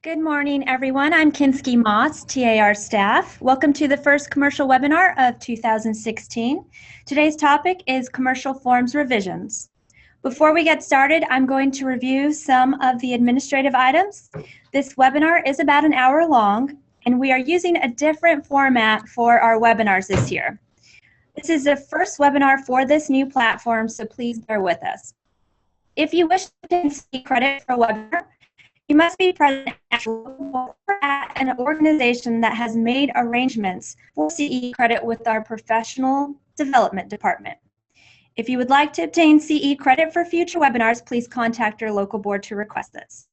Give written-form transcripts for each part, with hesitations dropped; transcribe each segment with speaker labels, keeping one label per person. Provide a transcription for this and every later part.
Speaker 1: Good morning, everyone. I'm Kinski Moss, TAAR staff. Welcome to the first commercial webinar of 2016. Today's topic is commercial forms revisions. Before we get started, I'm going to review some of the administrative items. This webinar is about an hour long, and we are using a different format for our webinars this year. This is the first webinar for this new platform, so please bear with us. If you wish to see credit for a webinar, you must be present at an organization that has made arrangements for CE credit with our professional development department. If you would like to obtain CE credit for future webinars, please contact your local board to request this.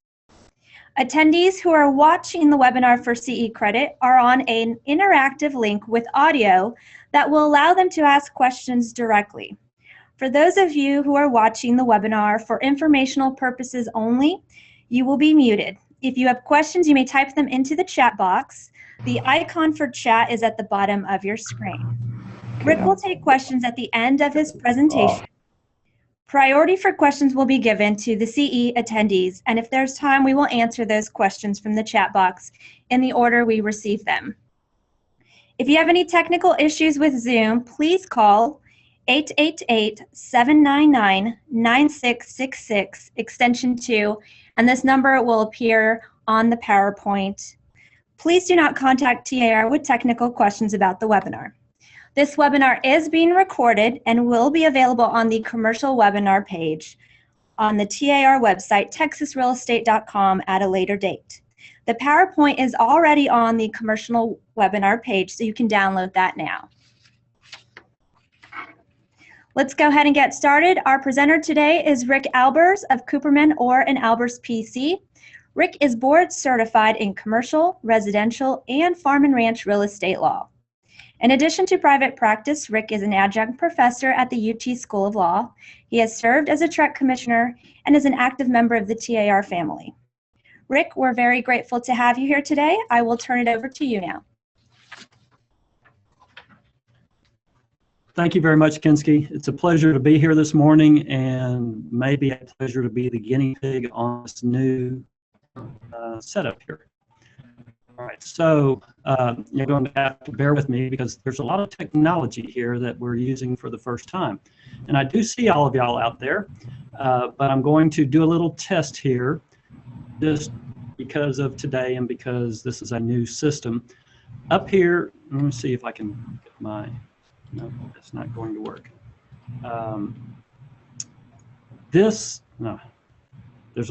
Speaker 1: Attendees who are watching the webinar for CE credit are on an interactive link with audio that will allow them to ask questions directly. For those of you who are watching the webinar for informational purposes only, you will be muted. If you have questions, you may type them into the chat box. The icon for chat is at the bottom of your screen. Rick will take questions at the end of his presentation. Priority for questions will be given to the CE attendees, and if there's time, we will answer those questions from the chat box in the order we receive them. If you have any technical issues with Zoom, please call 888-799-9666, extension 2, and this number will appear on the PowerPoint. Please do not contact TAAR with technical questions about the webinar. This webinar is being recorded and will be available on the commercial webinar page on the TAAR website, texasrealestate.com, at a later date. The PowerPoint is already on the commercial webinar page, so you can download that now. Let's go ahead and get started. Our presenter today is Rick Albers of Cooperman Orr & Albers PC. Rick is board certified in commercial, residential, and farm and ranch real estate law. In addition to private practice, Rick is an adjunct professor at the UT School of Law. He has served as a TREC commissioner and is an active member of the TAAR family. Rick, we're very grateful to have you here today. I will turn it over to you now.
Speaker 2: Thank you very much, Kinski. It's a pleasure to be here this morning, and maybe a pleasure to be the guinea pig on this new setup here. All right, so you're going to have to bear with me because there's a lot of technology here that we're using for the first time. And I do see all of y'all out there, but I'm going to do a little test here just because of today and because this is a new system. Up here, let me see if I can get my... No, that's not going to work. There's a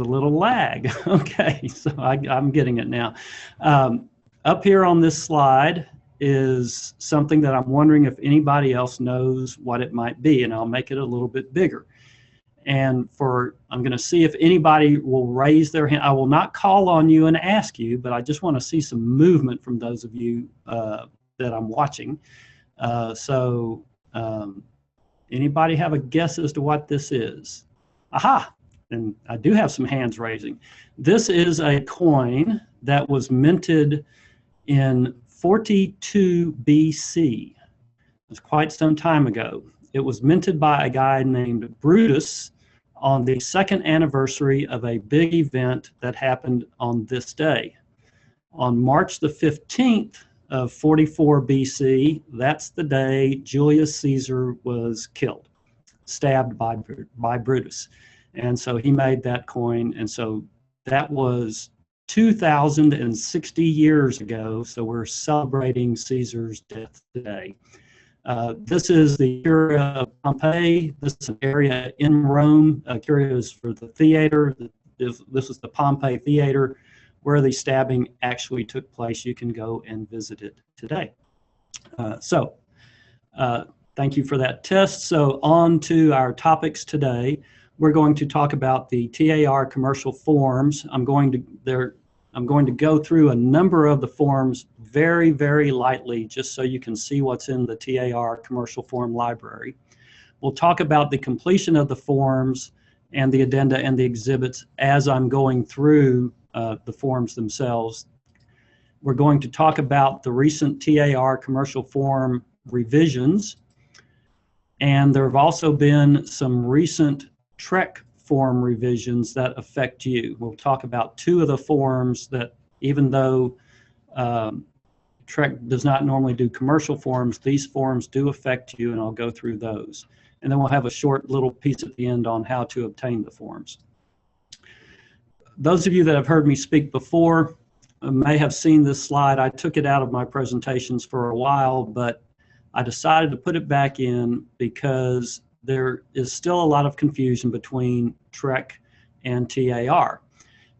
Speaker 2: little lag. Okay, so I'm getting it now. Up here on this slide is something that I'm wondering if anybody else knows what it might be, and I'll make it a little bit bigger. And I'm going to see if anybody will raise their hand. I will not call on you and ask you, but I just want to see some movement from those of you that I'm watching. Anybody have a guess as to what this is? Aha! And I do have some hands raising. This is a coin that was minted in 42 BC. It was quite some time ago. It was minted by a guy named Brutus on the second anniversary of a big event that happened on this day. On March the 15th, of 44 BC, that's the day Julius Caesar was killed, stabbed by Brutus. And so he made that coin, and so that was 2,060 years ago, so we're celebrating Caesar's death today. This is the Curia of Pompeii. This is an area in Rome. Curia is for the theater. This is the Pompeii Theater, where the stabbing actually took place. You can go and visit it today. Thank you for that test. So on to our topics today. We're going to talk about the TAAR commercial forms. I'm going to go through a number of the forms very, very lightly, just so you can see what's in the TAAR commercial form library. We'll talk about the completion of the forms and the addenda and the exhibits as I'm going through the forms themselves. We're going to talk about the recent TAAR commercial form revisions, and there have also been some recent TREC form revisions that affect you. We'll talk about two of the forms that Even though TREC does not normally do commercial forms, these forms do affect you, and I'll go through those. And then we'll have a short little piece at the end on how to obtain the forms. Those of you that have heard me speak before may have seen this slide. I took it out of my presentations for a while, but I decided to put it back in because there is still a lot of confusion between TREC and TAAR.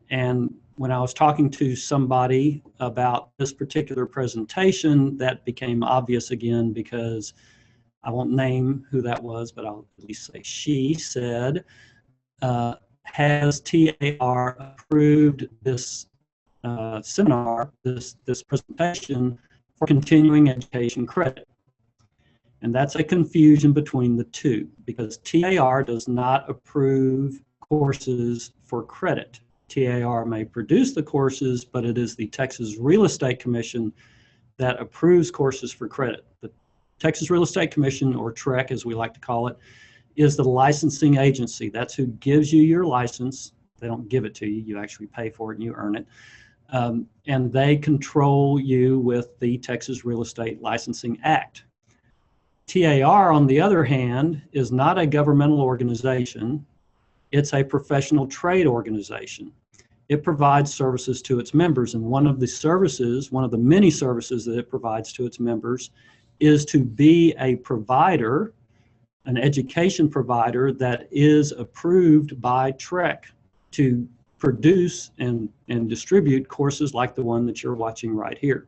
Speaker 2: And when I was talking to somebody about this particular presentation, that became obvious again, because I won't name who that was, but I'll at least say she said, has TAAR approved this seminar, this presentation for continuing education credit? And that's a confusion between the two, because TAAR does not approve courses for credit. TAAR may produce the courses, but it is the Texas Real Estate Commission that approves courses for credit. The Texas Real Estate Commission, or TREC as we like to call it, is the licensing agency. That's who gives you your license. They don't give it to you. You actually pay for it and you earn it. And they control you with the Texas Real Estate Licensing Act. TAAR, on the other hand, is not a governmental organization. It's a professional trade organization. It provides services to its members, and one of the services, one of the many services that it provides to its members, is to be a provider, an education provider that is approved by TREC to produce and distribute courses like the one that you're watching right here.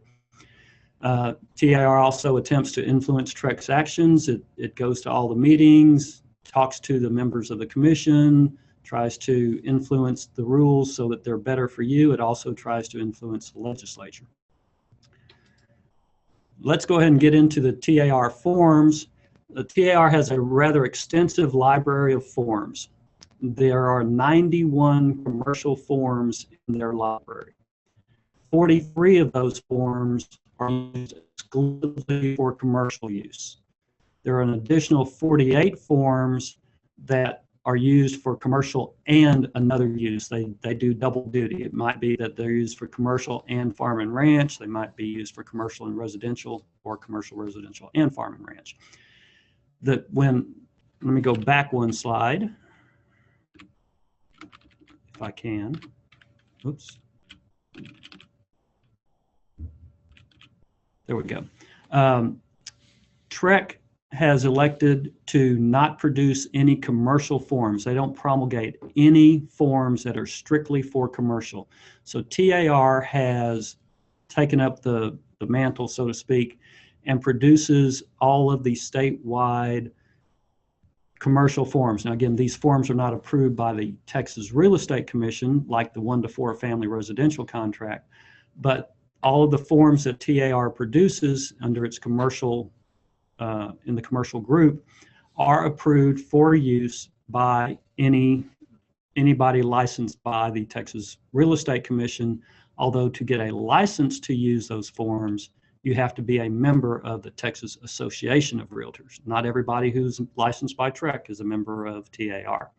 Speaker 2: TAAR also attempts to influence TREC's actions. It goes to all the meetings, talks to the members of the commission, tries to influence the rules so that they're better for you. It also tries to influence the legislature. Let's go ahead and get into the TAAR forms. The TAAR has a rather extensive library of forms. There are 91 commercial forms in their library. 43 of those forms are used exclusively for commercial use. There are an additional 48 forms that are used for commercial and another use. They do double duty. It might be that they're used for commercial and farm and ranch. They might be used for commercial and residential, or commercial, residential, and farm and ranch. Let me go back one slide, if I can. Oops. There we go. TREC has elected to not produce any commercial forms. They don't promulgate any forms that are strictly for commercial. So TAAR has taken up the mantle, so to speak, and produces all of the statewide commercial forms. Now again, these forms are not approved by the Texas Real Estate Commission, like the 1 to 4 family residential contract, but all of the forms that TAAR produces under its commercial, in the commercial group, are approved for use by anybody licensed by the Texas Real Estate Commission. Although to get a license to use those forms, you have to be a member of the Texas Association of REALTORS. Not everybody who's licensed by TREC is a member of TAAR.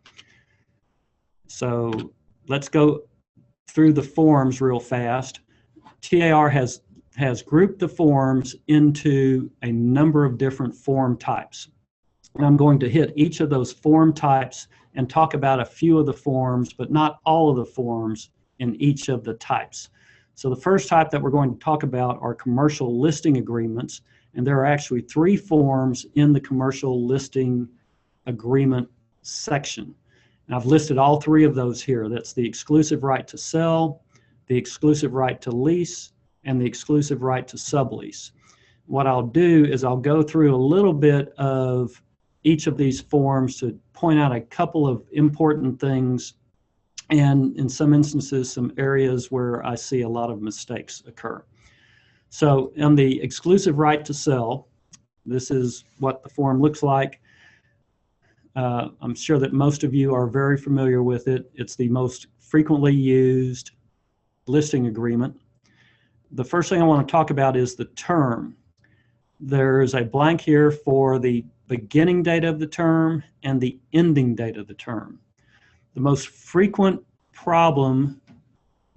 Speaker 2: So let's go through the forms real fast. TAAR has grouped the forms into a number of different form types. And I'm going to hit each of those form types and talk about a few of the forms, but not all of the forms in each of the types. So the first type that we're going to talk about are commercial listing agreements, and there are actually 3 forms in the commercial listing agreement section. And I've listed all 3 of those here. That's the exclusive right to sell, the exclusive right to lease, and the exclusive right to sublease. What I'll do is I'll go through a little bit of each of these forms to point out a couple of important things, and in some instances, some areas where I see a lot of mistakes occur. So on the exclusive right to sell, this is what the form looks like. I'm sure that most of you are very familiar with it. It's the most frequently used listing agreement. The first thing I want to talk about is the term. There's a blank here for the beginning date of the term and the ending date of the term. The most frequent problem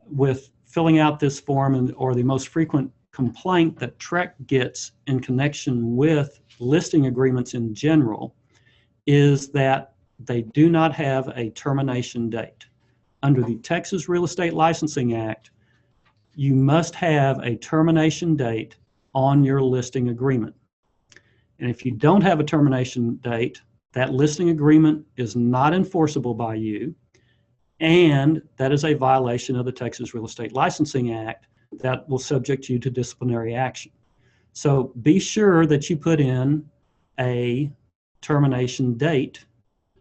Speaker 2: with filling out this form, or the most frequent complaint that TREC gets in connection with listing agreements in general is that they do not have a termination date. Under the Texas Real Estate Licensing Act, you must have a termination date on your listing agreement. And if you don't have a termination date, that listing agreement is not enforceable by you, and that is a violation of the Texas Real Estate Licensing Act that will subject you to disciplinary action. So be sure that you put in a termination date.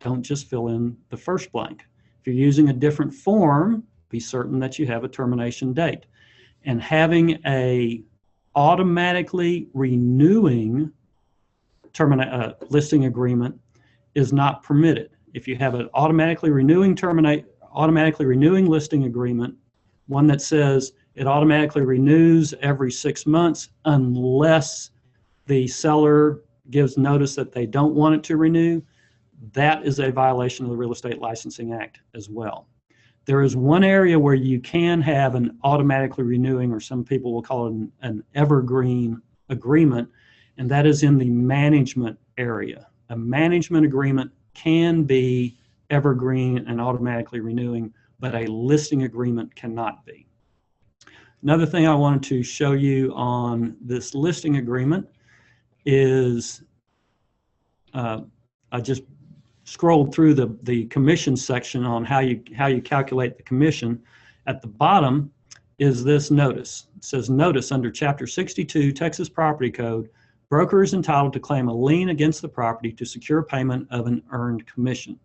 Speaker 2: Don't just fill in the first blank. If you're using a different form, be certain that you have a termination date. And having a automatically renewing listing agreement is not permitted. If you have an automatically renewing listing agreement, one that says it automatically renews every 6 months unless the seller gives notice that they don't want it to renew, that is a violation of the Real Estate Licensing Act as well. There is one area where you can have an automatically renewing, or some people will call it an evergreen agreement, and that is in the management area. A management agreement can be evergreen and automatically renewing, but a listing agreement cannot be. Another thing I wanted to show you on this listing agreement is I just scrolled through the commission section on how you calculate the commission. At the bottom is this notice. It says, notice under Chapter 62 Texas Property Code, broker is entitled to claim a lien against the property to secure payment of an earned commission.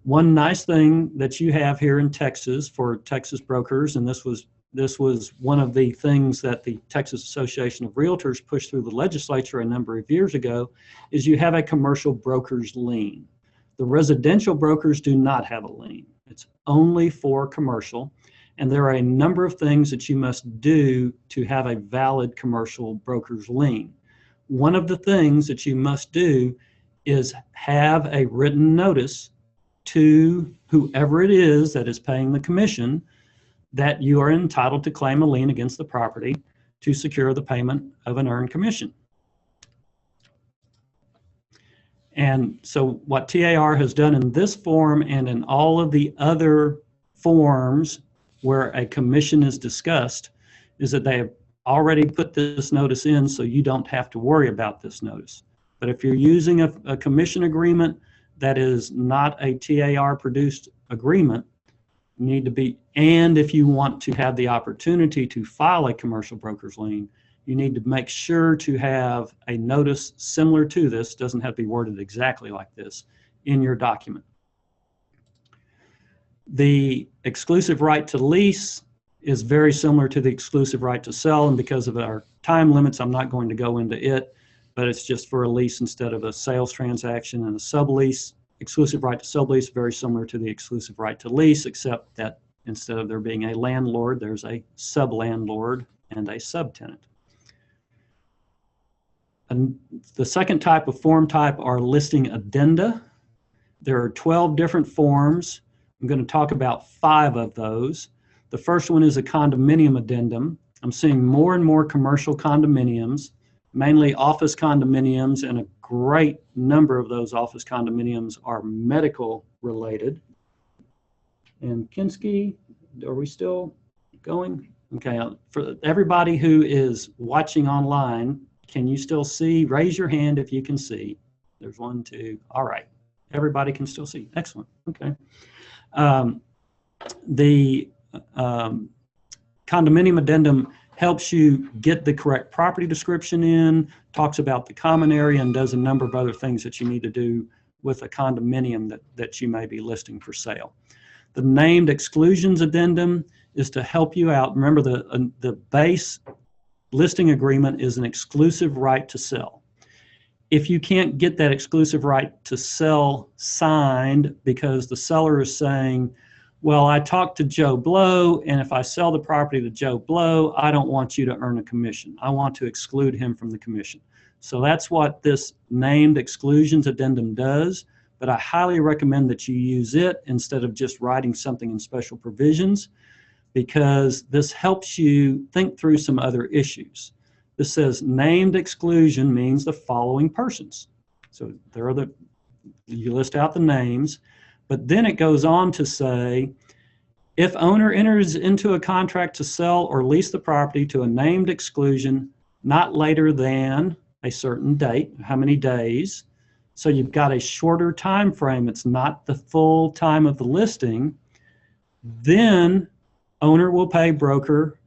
Speaker 2: One nice thing that you have here in Texas for Texas brokers, and this was one of the things that the Texas Association of REALTORS pushed through the legislature a number of years ago, is you have a commercial broker's lien. The residential brokers do not have a lien. It's only for commercial, and there are a number of things that you must do to have a valid commercial broker's lien. One of the things that you must do is have a written notice to whoever it is that is paying the commission that you are entitled to claim a lien against the property to secure the payment of an earned commission. And so what TAAR has done in this form and in all of the other forms where a commission is discussed is that they have already put this notice in, so you don't have to worry about this notice. But if you're using a commission agreement that is not a TAAR produced agreement, you need to be, and if you want to have the opportunity to file a commercial broker's lien, you need to make sure to have a notice similar to this, doesn't have to be worded exactly like this, in your document. The exclusive right to lease is very similar to the exclusive right to sell, and because of our time limits, I'm not going to go into it, but it's just for a lease instead of a sales transaction. And a sublease, exclusive right to sublease, very similar to the exclusive right to lease, except that instead of there being a landlord, there's a sublandlord and a subtenant. And the second type of form type are listing addenda. There are 12 different forms. I'm going to talk about 5 of those. The first one is a condominium addendum. I'm seeing more and more commercial condominiums, mainly office condominiums, and a great number of those office condominiums are medical related. And Kinski, are we still going? Okay, for everybody who is watching online, can you still see? Raise your hand if you can see. There's 1, 2, all right. Everybody can still see, excellent, okay. The condominium addendum helps you get the correct property description in, talks about the common area, and does a number of other things that you need to do with a condominium that you may be listing for sale. The named exclusions addendum is to help you out. Remember, the base listing agreement is an exclusive right to sell. If you can't get that exclusive right to sell signed because the seller is saying, well, I talked to Joe Blow, and if I sell the property to Joe Blow, I don't want you to earn a commission. I want to exclude him from the commission. So that's what this named exclusions addendum does, but I highly recommend that you use it instead of just writing something in special provisions. because this helps you think through some other issues. This says named exclusion means the following persons. So there are you list out the names, but then it goes on to say, if owner enters into a contract to sell or lease the property to a named exclusion not later than a certain date, how many days, so you've got a shorter time frame, it's not the full time of the listing, then owner will pay broker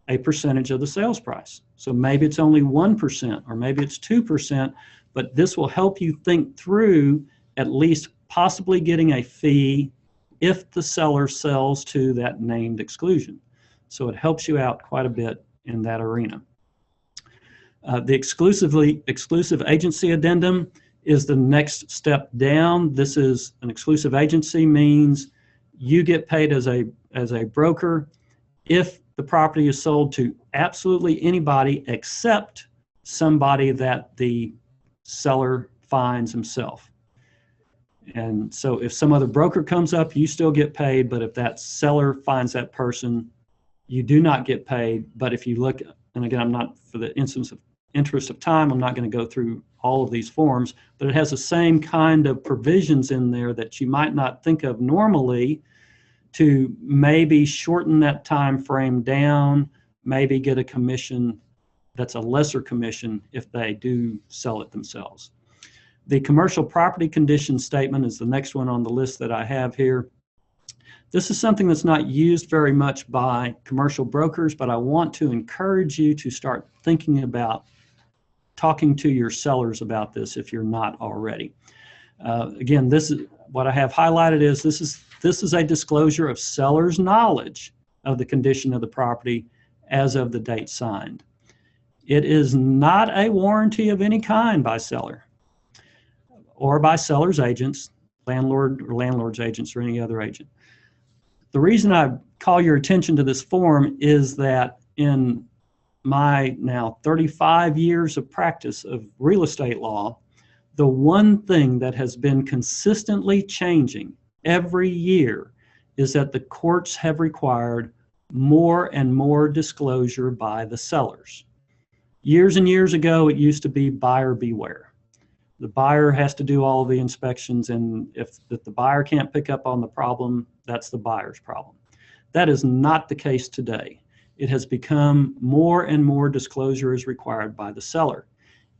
Speaker 2: a percentage of the sales price. So maybe it's only 1% or maybe it's 2%, but this will help you think through at least possibly getting a fee if the seller sells to that named exclusion. So it helps you out quite a bit in that arena. The exclusive agency addendum is the next step down. This is an exclusive agency means you get paid as a broker if the property is sold to absolutely anybody except somebody that the seller finds himself. And so if some other broker comes up, you still get paid, but if that seller finds that person, you do not get paid. But if you look, and again, I'm not, for the interest of time, I'm not going to go through all of these forms, but it has the same kind of provisions in there that you might not think of normally to maybe shorten that time frame down, maybe get a commission that's a lesser commission if they do sell it themselves. The commercial property condition statement is the next one on the list that I have here. This is something that's not used very much by commercial brokers, but I want to encourage you to start thinking about talking to your sellers about this if you're not already. Again, this is what I have highlighted is this is a disclosure of seller's knowledge of the condition of the property as of the date signed. It is not a warranty of any kind by seller or by seller's agents, landlord or landlord's agents or any other agent. The reason I call your attention to this form is that in my now 35 years of practice of real estate law, the one thing that has been consistently changing every year is that the courts have required more and more disclosure by the sellers. Years and years ago, it used to be buyer beware. The buyer has to do all of the inspections, and if the buyer can't pick up on the problem, that's the buyer's problem. That is not the case today. It has become more and more disclosure is required by the seller.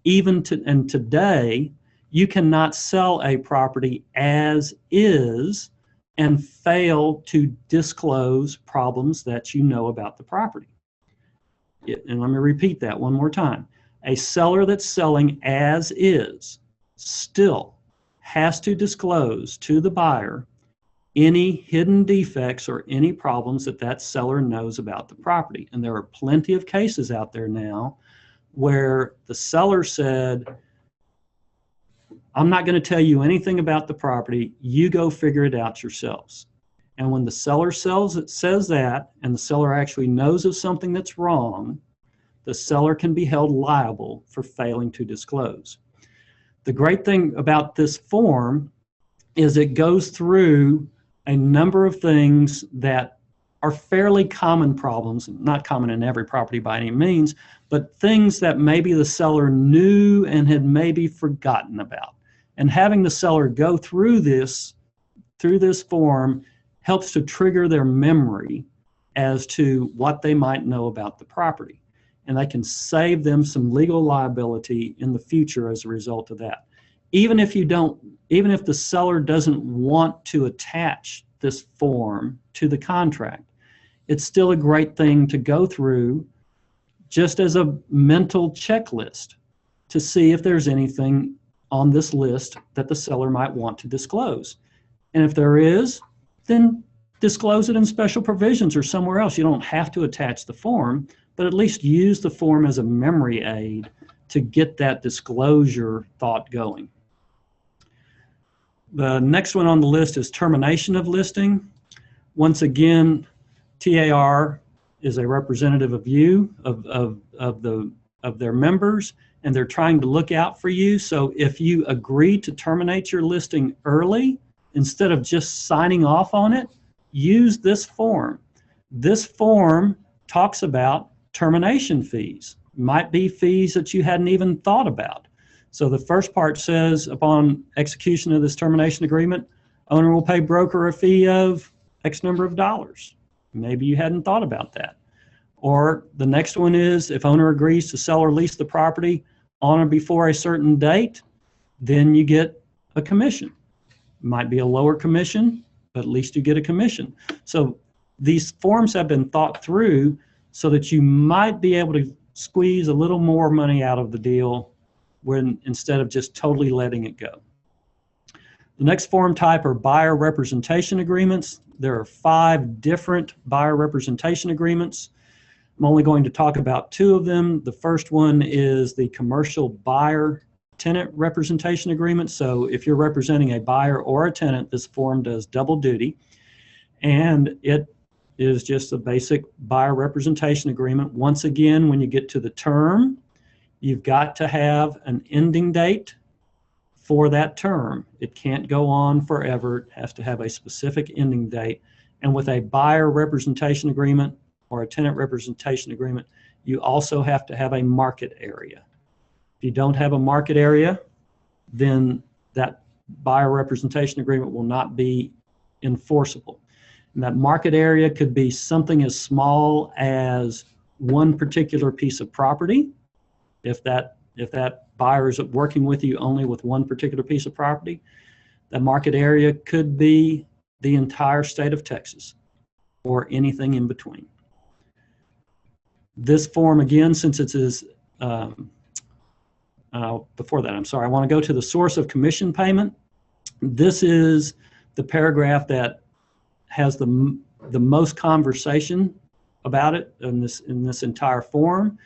Speaker 2: And today, you cannot sell a property as is and fail to disclose problems that you know about the property. And let me repeat that one more time. A seller that's selling as is still has to disclose to the buyer any hidden defects or any problems that seller knows about the property. And there are plenty of cases out there now where the seller said, I'm not going to tell you anything about the property, you go figure it out yourselves. And when the seller says that, and the seller actually knows of something that's wrong, the seller can be held liable for failing to disclose. The great thing about this form is it goes through a number of things that are fairly common problems, not common in every property by any means, but things that maybe the seller knew and had maybe forgotten about. And having the seller go through this form helps to trigger their memory as to what they might know about the property. And they can save them some legal liability in the future as a result of that. Even if the seller doesn't want to attach this form to the contract, it's still a great thing to go through just as a mental checklist to see if there's anything on this list that the seller might want to disclose. And if there is, then disclose it in special provisions or somewhere else. You don't have to attach the form, but at least use the form as a memory aid to get that disclosure thought going. The next one on the list is termination of listing. Once again, TAAR is a representative of you, of their members, and they're trying to look out for you. So if you agree to terminate your listing early, instead of just signing off on it, use this form. This form talks about termination fees. Might be fees that you hadn't even thought about. So the first part says, upon execution of this termination agreement, owner will pay broker a fee of X number of dollars. Maybe you hadn't thought about that. Or the next one is, if owner agrees to sell or lease the property on or before a certain date, then you get a commission. Might be a lower commission, but at least you get a commission. So these forms have been thought through so that you might be able to squeeze a little more money out of the deal instead of just totally letting it go. The next form type are buyer representation agreements. There are 5 different buyer representation agreements. I'm only going to talk about 2 of them. The first one is the commercial buyer tenant representation agreement. So if you're representing a buyer or a tenant, this form does double duty. And it is just a basic buyer representation agreement. Once again, when you get to the term, you've got to have an ending date for that term. It can't go on forever. It has to have a specific ending date. And with a buyer representation agreement or a tenant representation agreement, you also have to have a market area. If you don't have a market area, then that buyer representation agreement will not be enforceable. And that market area could be something as small as one particular piece of property. If that buyer is working with you only with one particular piece of property, the market area could be the entire state of Texas or anything in between. This form, again, since it is, before that, I'm sorry, I want to go to the source of commission payment. This is the paragraph that has the most conversation about it in this entire form.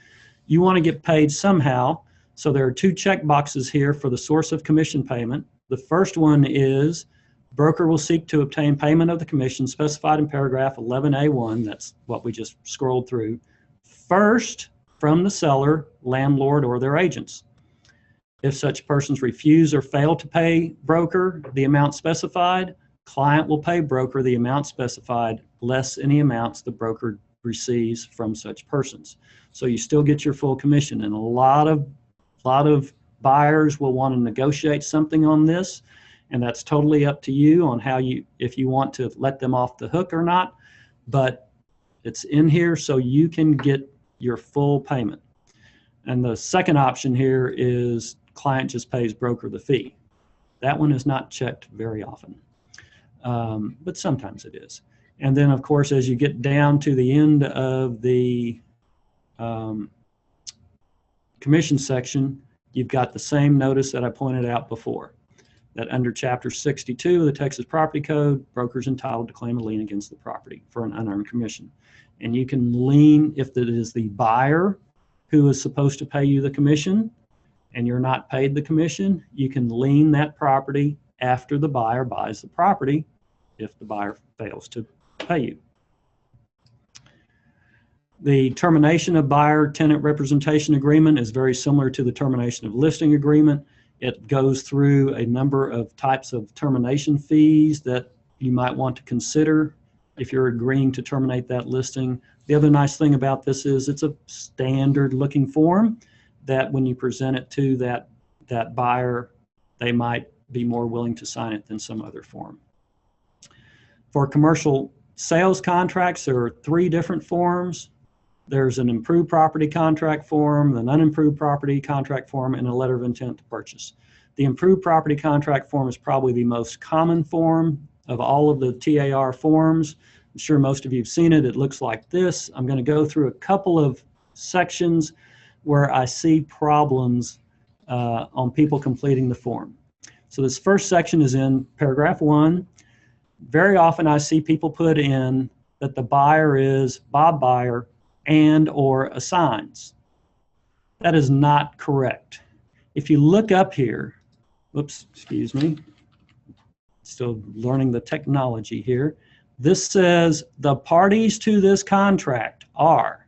Speaker 2: You want to get paid somehow. So there are 2 check boxes here for the source of commission payment. The first one is broker will seek to obtain payment of the commission specified in paragraph 11A1. That's what we just scrolled through. First, from the seller, landlord, or their agents. If such persons refuse or fail to pay broker the amount specified, client will pay broker the amount specified less any amounts the broker receives from such persons. So you still get your full commission, and a lot of buyers will want to negotiate something on this, and that's totally up to you on if you want to let them off the hook or not, but it's in here so you can get your full payment. And the second option here is client just pays broker the fee. That one is not checked very often, but sometimes it is. And then, of course, as you get down to the end of the commission section, you've got the same notice that I pointed out before, that under Chapter 62 of the Texas Property Code, brokers entitled to claim a lien against the property for an unearned commission. And you can lien, if it is the buyer who is supposed to pay you the commission and you're not paid the commission, you can lien that property after the buyer buys the property if the buyer fails to pay you. The termination of buyer-tenant representation agreement is very similar to the termination of listing agreement. It goes through a number of types of termination fees that you might want to consider if you're agreeing to terminate that listing. The other nice thing about this is it's a standard-looking form that when you present it to that buyer, they might be more willing to sign it than some other form. For commercial sales contracts, there are 3 different forms. There's an improved property contract form, an unimproved property contract form, and a letter of intent to purchase. The improved property contract form is probably the most common form of all of the TAAR forms. I'm sure most of you have seen it. It looks like this. I'm going to go through a couple of sections where I see problems on people completing the form. So this first section is in paragraph 1. Very often I see people put in that the buyer is Bob Buyer and or assigns. That is not correct. If you look up here, whoops, excuse me, still learning the technology here. This says the parties to this contract are.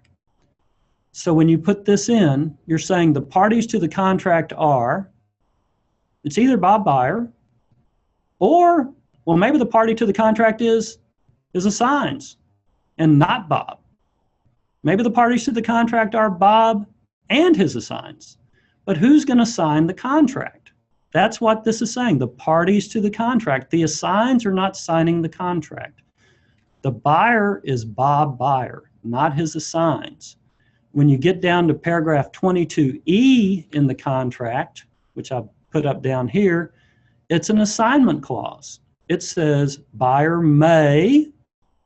Speaker 2: So when you put this in, you're saying the parties to the contract are, it's either Bob Buyer or, well, maybe the party to the contract is assigns. and not Bob. Maybe the parties to the contract are Bob and his assigns, but who's going to sign the contract? That's what this is saying, the parties to the contract. The assigns are not signing the contract. The buyer is Bob Buyer, not his assigns. When you get down to paragraph 22E in the contract, which I've put up down here, it's an assignment clause. It says buyer may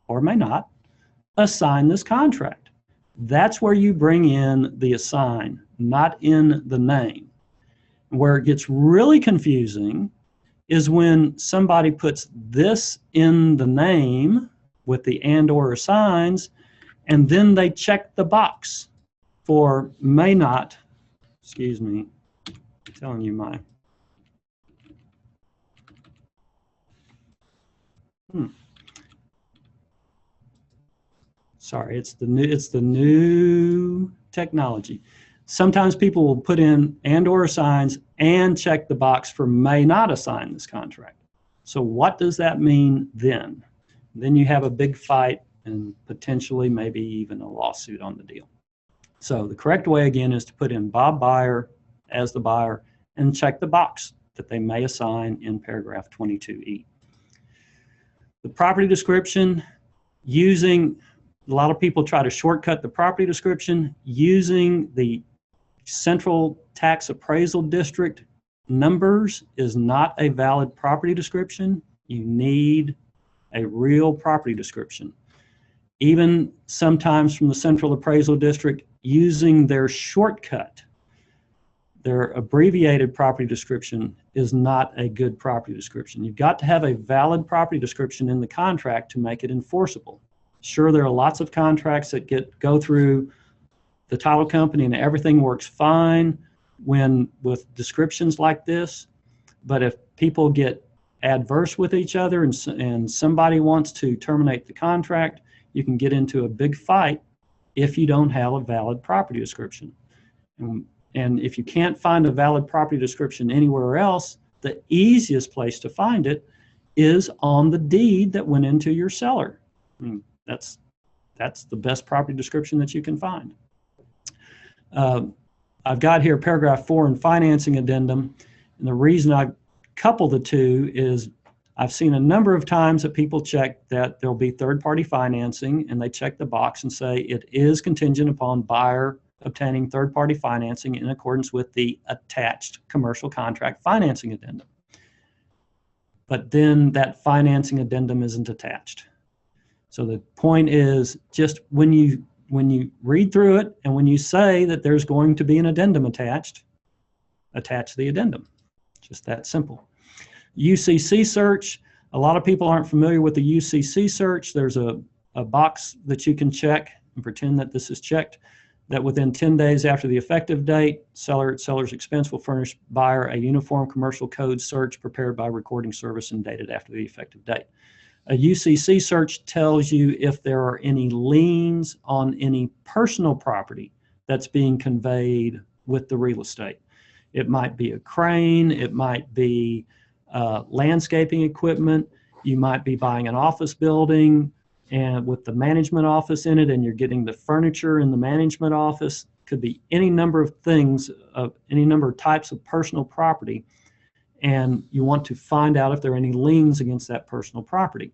Speaker 2: or may not assign this contract. That's where you bring in the assign, not in the name. Where it gets really confusing is when somebody puts this in the name with the and or assigns, and then they check the box for may not, excuse me, I'm telling you my, sorry, it's the new technology. Sometimes people will put in and or assigns and check the box for may not assign this contract. So what does that mean then? Then you have a big fight and potentially maybe even a lawsuit on the deal. So the correct way again is to put in Bob Buyer as the buyer and check the box that they may assign in paragraph 22E. The property description, using, a lot of people try to shortcut the property description using the central tax appraisal district numbers is not a valid property description. You need a real property description. Even sometimes from the central appraisal district, using their shortcut, their abbreviated property description is not a good property description. You've got to have a valid property description in the contract to make it enforceable. Sure, there are lots of contracts that go through the title company and everything works fine with descriptions like this, but if people get adverse with each other and somebody wants to terminate the contract, you can get into a big fight if you don't have a valid property description. And if you can't find a valid property description anywhere else, the easiest place to find it is on the deed that went into your seller. I mean, that's the best property description that you can find. I've got here paragraph 4 in financing addendum, and the reason I couple the two is I've seen a number of times that people check that there'll be third-party financing, and they check the box and say it is contingent upon buyer obtaining third-party financing in accordance with the attached commercial contract financing addendum. But then that financing addendum isn't attached. So the point is, just when you read through it and when you say that there's going to be an addendum attached, attach the addendum. Just that simple. UCC Search, a lot of people aren't familiar with the UCC Search. There's a box that you can check and pretend that this is checked, that within 10 days after the effective date, seller at seller's expense will furnish buyer a uniform commercial code search prepared by recording service and dated after the effective date. A UCC search tells you if there are any liens on any personal property that's being conveyed with the real estate. It might be a crane, it might be landscaping equipment, you might be buying an office building and with the management office in it, and you're getting the furniture in the management office. Could be any number of things, any number of types of personal property, and you want to find out if there are any liens against that personal property.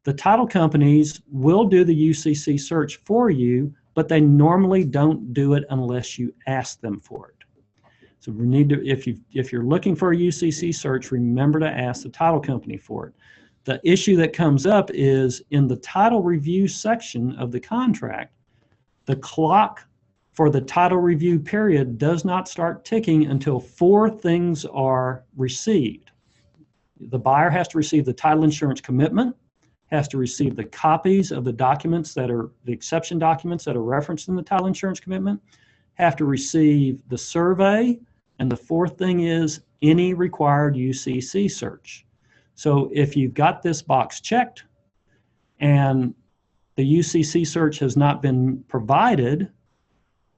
Speaker 2: The title companies will do the UCC search for you, but they normally don't do it unless you ask them for it. So we need to, if you're looking for a UCC search, remember to ask the title company for it. The issue that comes up is in the title review section of the contract, the clock for the title review period does not start ticking until 4 things are received. The buyer has to receive the title insurance commitment, has to receive the copies of the documents that are the exception documents that are referenced in the title insurance commitment, have to receive the survey, and the 4th thing is any required UCC search. So if you've got this box checked and the UCC search has not been provided,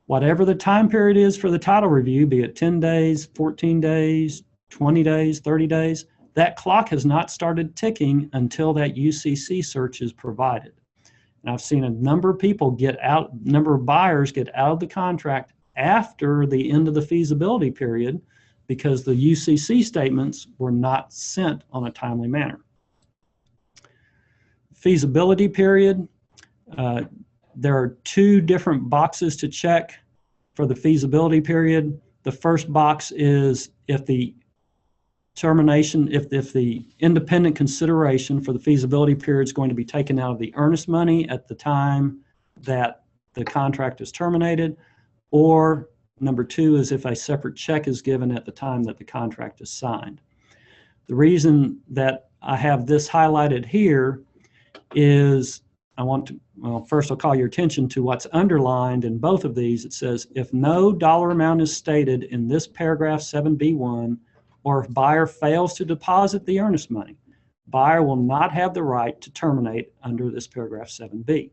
Speaker 2: whatever the time period is for the title review, be it 10 days, 14 days, 20 days, 30 days, that clock has not started ticking until that UCC search is provided. And I've seen a number of people number of buyers get out of the contract after the end of the feasibility period because the UCC statements were not sent on a timely manner. Feasibility period. There are two different boxes to check for the feasibility period. The first box is if the termination, if the independent consideration for the feasibility period is going to be taken out of the earnest money at the time that the contract is terminated, or number two is if a separate check is given at the time that the contract is signed. The reason that I have this highlighted here is first I'll call your attention to what's underlined in both of these. It says, if no dollar amount is stated in this paragraph 7B1, or if buyer fails to deposit the earnest money, buyer will not have the right to terminate under this paragraph 7B.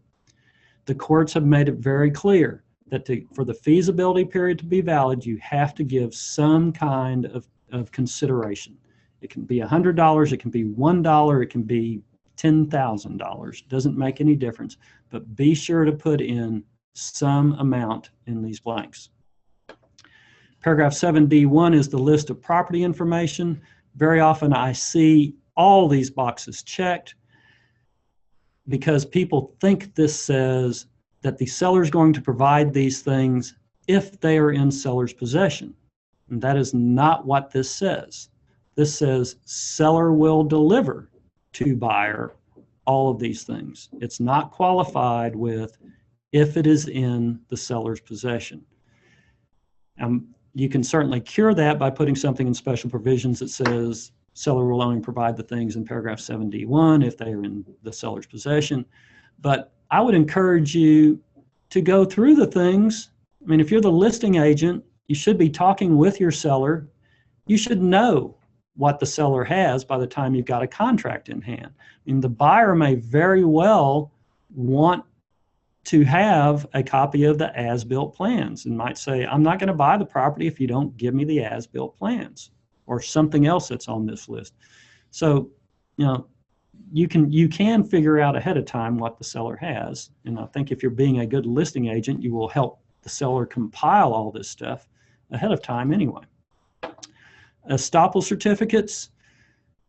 Speaker 2: The courts have made it very clear that for the feasibility period to be valid, you have to give some kind of consideration. It can be $100, it can be $1, it can be $10,000. Doesn't make any difference, but be sure to put in some amount in these blanks. Paragraph 7D1 is the list of property information. Very often I see all these boxes checked because people think this says that the seller is going to provide these things if they are in seller's possession. And that is not what this says. This says seller will deliver to buyer all of these things. It's not qualified with if it is in the seller's possession. You can certainly cure that by putting something in special provisions that says seller will only provide the things in paragraph 7D1 if they are in the seller's possession. But I would encourage you to go through the things. I mean, if you're the listing agent, you should be talking with your seller. You should know what the seller has by the time you've got a contract in hand. I mean, the buyer may very well want to have a copy of the as-built plans and might say, I'm not going to buy the property if you don't give me the as-built plans, or something else that's on this list. So, you can figure out ahead of time what the seller has. And I think if you're being a good listing agent, you will help the seller compile all this stuff ahead of time anyway. Estoppel certificates,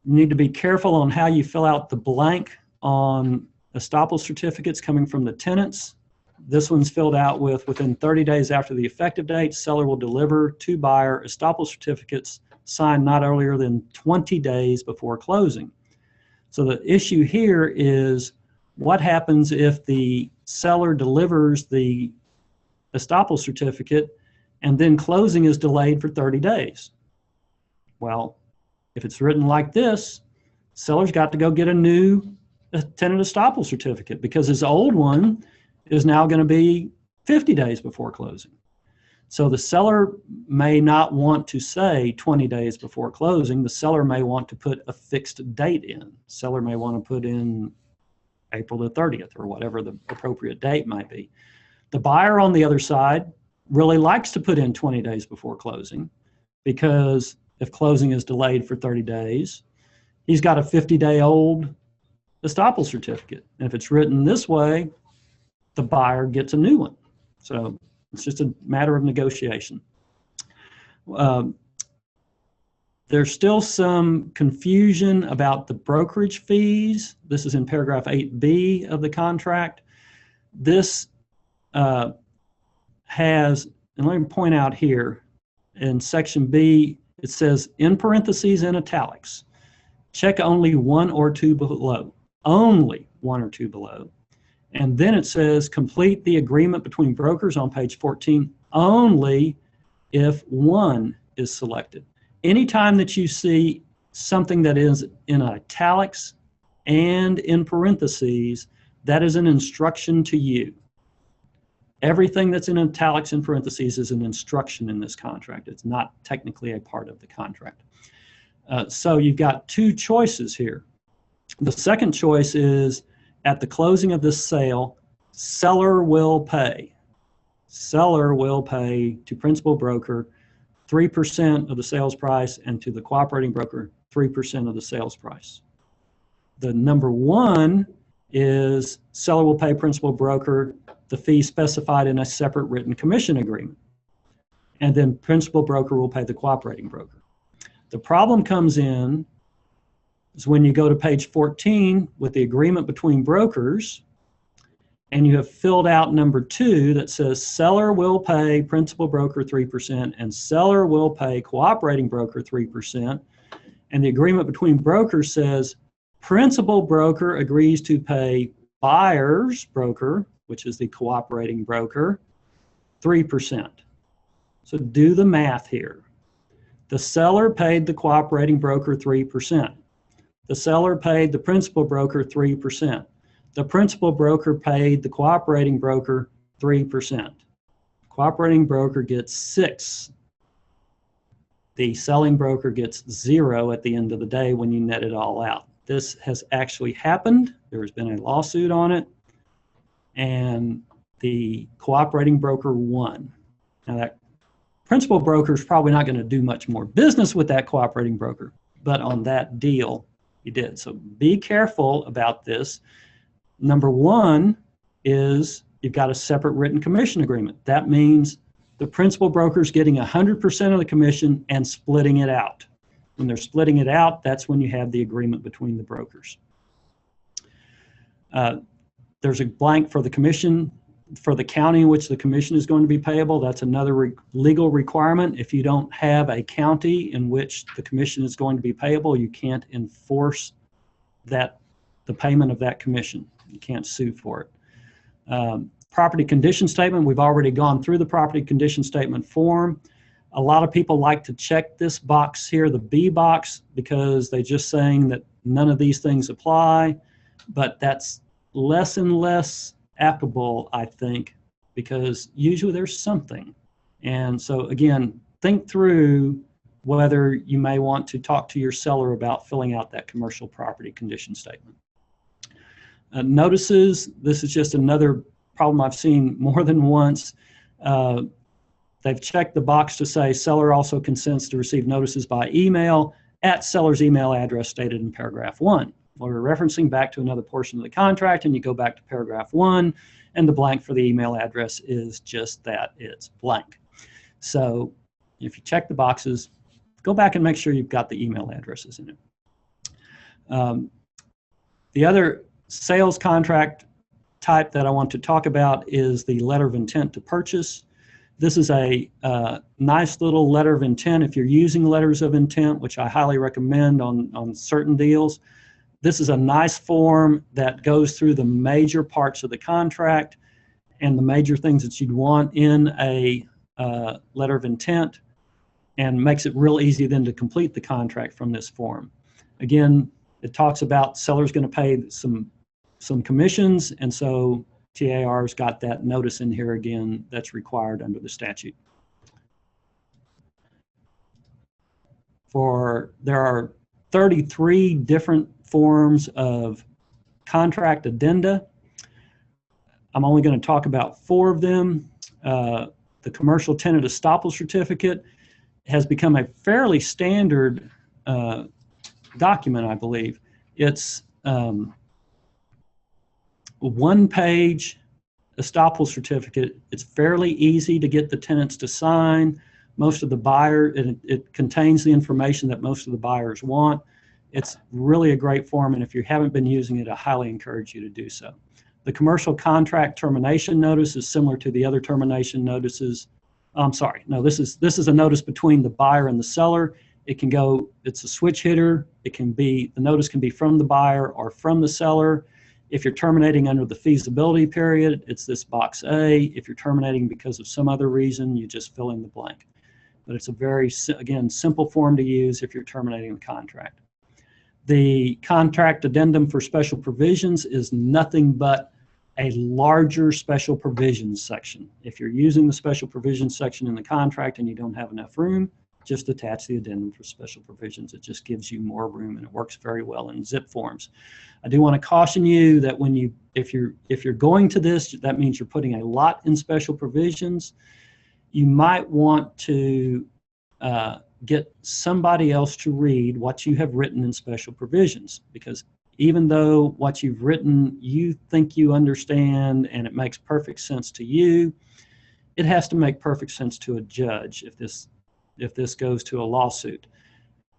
Speaker 2: you need to be careful on how you fill out the blank on estoppel certificates coming from the tenants. This one's filled out with within 30 days after the effective date, seller will deliver to buyer estoppel certificates signed not earlier than 20 days before closing. So the issue here is what happens if the seller delivers the estoppel certificate and then closing is delayed for 30 days? Well, if it's written like this, seller's got to go get a new tenant estoppel certificate because his old one is now going to be 50 days before closing. So the seller may not want to say 20 days before closing. The seller may want to put a fixed date in. Seller may want to put in April the 30th or whatever the appropriate date might be. The buyer on the other side really likes to put in 20 days before closing because if closing is delayed for 30 days, he's got a 50-day-old estoppel certificate. And if it's written this way, the buyer gets a new one. So it's just a matter of negotiation. There's still some confusion about the brokerage fees. This is in paragraph 8B of the contract. This has, and let me point out here, in section B, it says in parentheses in italics, check only one or two below. Only one or two below. And then it says complete the agreement between brokers on page 14 only if one is selected. Anytime that you see something that is in italics and in parentheses, that is an instruction to you. Everything that's in italics and parentheses is an instruction in this contract. It's not technically a part of the contract. So you've got two choices here. The second choice is at the closing of this sale, seller will pay. Seller will pay to principal broker 3% of the sales price and to the cooperating broker 3% of the sales price. The number one is seller will pay principal broker the fee specified in a separate written commission agreement. And then principal broker will pay the cooperating broker. The problem comes in is when you go to page 14 with the agreement between brokers, and you have filled out number 2 that says seller will pay principal broker 3% and seller will pay cooperating broker 3%. And the agreement between brokers says principal broker agrees to pay buyer's broker, which is the cooperating broker, 3%. So do the math here. The seller paid the cooperating broker 3%. The seller paid the principal broker 3%. The principal broker paid the cooperating broker 3%. Cooperating broker gets 6. The selling broker gets 0 at the end of the day when you net it all out. This has actually happened. There has been a lawsuit on it, and the cooperating broker won. Now that principal broker is probably not going to do much more business with that cooperating broker, but on that deal, he did. So be careful about this. Number 1 is you've got a separate written commission agreement. That means the principal broker is getting 100% of the commission and splitting it out. When they're splitting it out, that's when you have the agreement between the brokers. There's a blank for the commission, for the county in which the commission is going to be payable. That's another legal requirement. If you don't have a county in which the commission is going to be payable, you can't enforce that, the payment of that commission. You can't sue for it. Property condition statement, we've already gone through the property condition statement form. A lot of people like to check this box here, the B box, because they're just saying that none of these things apply, but that's less and less applicable, I think, because usually there's something. And so again, think through whether you may want to talk to your seller about filling out that commercial property condition statement. Notices, this is just another problem I've seen more than once. They've checked the box to say seller also consents to receive notices by email at seller's email address stated in paragraph 1. Well, we're referencing back to another portion of the contract, and you go back to paragraph 1, and the blank for the email address is just that, it's blank. So if you check the boxes, go back and make sure you've got the email addresses in it. The other sales contract type that I want to talk about is the letter of intent to purchase. This is a nice little letter of intent if you're using letters of intent, which I highly recommend on certain deals. This is a nice form that goes through the major parts of the contract and the major things that you'd want in a letter of intent, and makes it real easy then to complete the contract from this form. Again, it talks about seller's going to pay some commissions, and so TAAR's got that notice in here again that's required under the statute. There are 33 different forms of contract addenda. I'm only going to talk about 4 of them. The commercial tenant estoppel certificate has become a fairly standard document, I believe. It's one-page estoppel certificate. It's fairly easy to get the tenants to sign. Most of the buyer, it contains the information that most of the buyers want. It's really a great form, and if you haven't been using it, I highly encourage you to do so. The commercial contract termination notice is similar to the other termination notices. I'm sorry, no, this is a notice between the buyer and the seller. It can go, it's a switch hitter. It can be, the notice can be from the buyer or from the seller. If you're terminating under the feasibility period, it's this box A. If you're terminating because of some other reason, you just fill in the blank. But it's a very, again, simple form to use if you're terminating the contract. The contract addendum for special provisions is nothing but a larger special provisions section. If you're using the special provisions section in the contract and you don't have enough room, just attach the addendum for special provisions. It just gives you more room, and it works very well in zip forms. I do want to caution you that when you, if you're going to this, that means you're putting a lot in special provisions. You might want to get somebody else to read what you have written in special provisions, because even though what you've written you think you understand and it makes perfect sense to you, it has to make perfect sense to a judge if this goes to a lawsuit.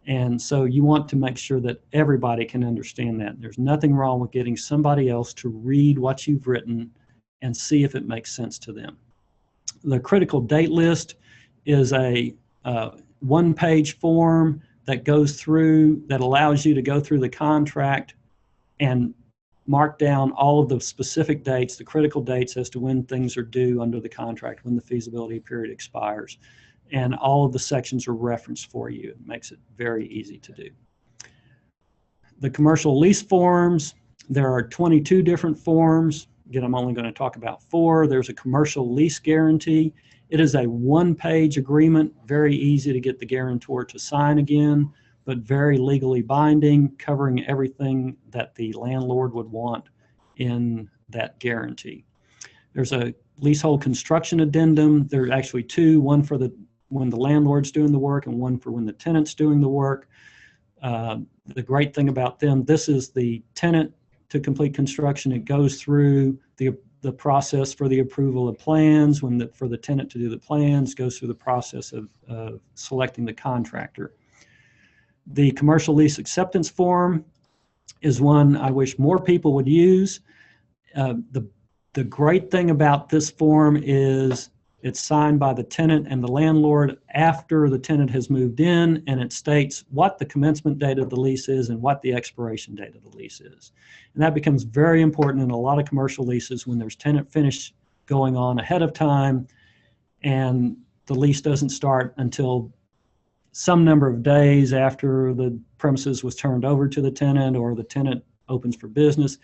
Speaker 2: And so you want to make sure that everybody can understand that. There's nothing wrong with getting somebody else to read what you've written and see if it makes sense to them. The critical date list is a one-page form that goes through, that allows you to go through the contract and mark down all of the specific dates, the critical dates as to when things are due under the contract, when the feasibility period expires. And all of the sections are referenced for you. It makes it very easy to do. The commercial lease forms, there are 22 different forms. Again, I'm only going to talk about 4. There's a commercial lease guarantee. It is a one-page agreement, very easy to get the guarantor to sign again, but very legally binding, covering everything that the landlord would want in that guarantee. There's a leasehold construction addendum. There are actually 2, one for when the landlord's doing the work and one for when the tenant's doing the work. The great thing about them, this is the tenant to complete construction. It goes through the process for the approval of plans. For the tenant to do the plans, goes through the process of selecting the contractor. The commercial lease acceptance form is one I wish more people would use. The great thing about this form is it's signed by the tenant and the landlord after the tenant has moved in, and it states what the commencement date of the lease is and what the expiration date of the lease is. And that becomes very important in a lot of commercial leases when there's tenant finish going on ahead of time and the lease doesn't start until some number of days after the premises was turned over to the tenant or the tenant opens for business.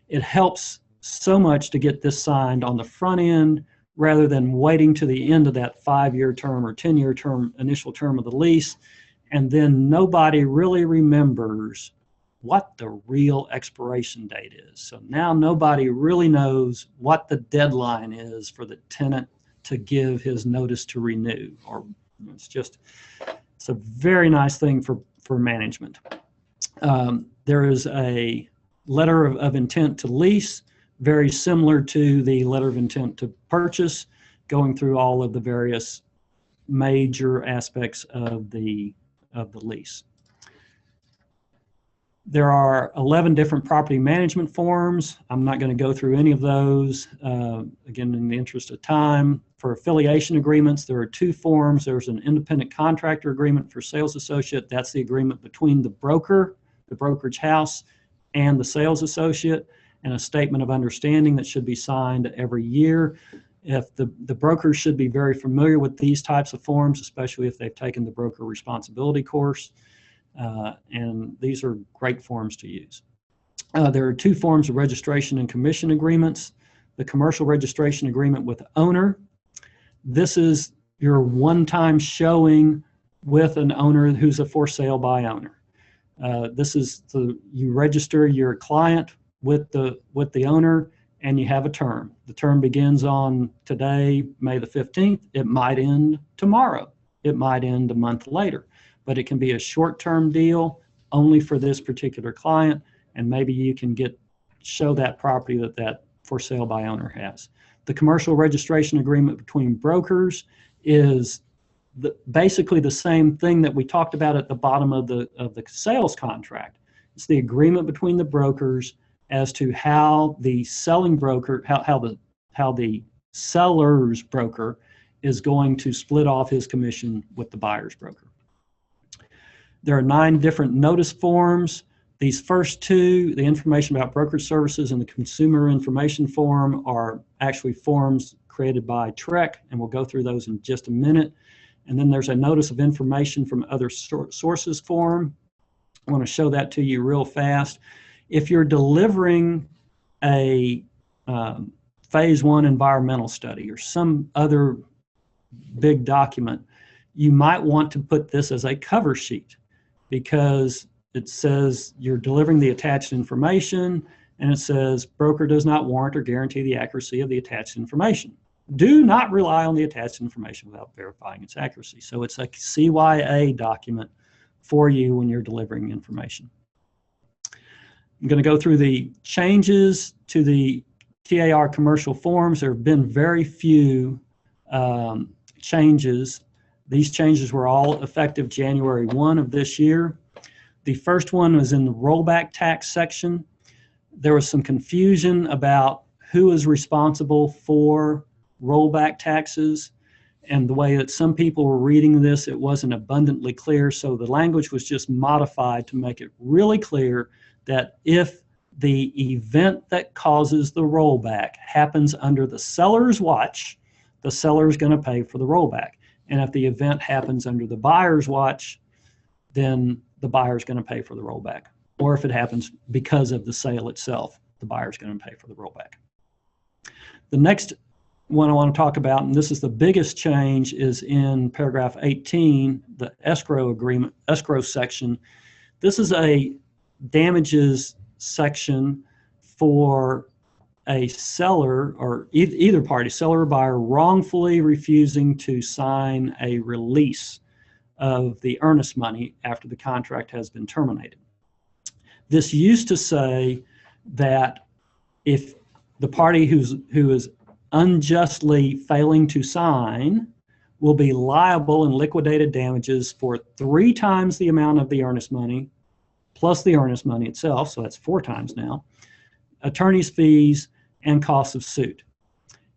Speaker 2: It helps so much to get this signed on the front end rather than waiting to the end of that 5-year term or 10-year term, initial term of the lease, and then nobody really remembers what the real expiration date is. So now nobody really knows what the deadline is for the tenant to give his notice to renew. Or it's a very nice thing for management. There is a letter of intent to lease, very similar to the letter of intent to purchase, going through all of the various major aspects of the lease. There are 11 different property management forms. I'm not going to go through any of those, again, in the interest of time. For affiliation agreements, there are 2 forms. There's an independent contractor agreement for sales associate. That's the agreement between the broker, the brokerage house, and the sales associate, and a statement of understanding that should be signed every year. If the brokers should be very familiar with these types of forms, especially if they've taken the broker responsibility course, and these are great forms to use. There are 2 forms of registration and commission agreements. The commercial registration agreement with owner. This is your one-time showing with an owner who's a for sale by owner. This is you register your client with the owner, and you have a term. The term begins on today, May the 15th. It might end tomorrow. It might end a month later, but it can be a short-term deal only for this particular client, and maybe you can show that property that for sale by owner has. The commercial registration agreement between brokers is basically the same thing that we talked about at the bottom of the sales contract. It's the agreement between the brokers as to how the selling broker, how the seller's broker is going to split off his commission with the buyer's broker. There are 9 different notice forms. These first 2, the information about brokerage services and the consumer information form, are actually forms created by TREC, and we'll go through those in just a minute. And then there's a notice of information from other sources form. I want to show that to you real fast. If you're delivering a phase 1 environmental study or some other big document, you might want to put this as a cover sheet, because it says you're delivering the attached information, and it says broker does not warrant or guarantee the accuracy of the attached information. Do not rely on the attached information without verifying its accuracy. So it's a CYA document for you when you're delivering information. I'm going to go through the changes to the TAAR commercial forms. There have been very few changes. These changes were all effective January 1 of this year. The first one was in the rollback tax section. There was some confusion about who is responsible for rollback taxes, and the way that some people were reading this, it wasn't abundantly clear, so the language was just modified to make it really clear that if the event that causes the rollback happens under the seller's watch, the seller is going to pay for the rollback. And if the event happens under the buyer's watch, then the buyer is going to pay for the rollback. Or if it happens because of the sale itself, the buyer is going to pay for the rollback. The next one I want to talk about, and this is the biggest change, is in paragraph 18, the escrow agreement, escrow section. This is a damages section for a seller or either party, seller or buyer, wrongfully refusing to sign a release of the earnest money after the contract has been terminated. This used to say that if the party who is unjustly failing to sign will be liable in liquidated damages for 3 times the amount of the earnest money plus the earnest money itself, so that's 4 times now, attorney's fees, and costs of suit.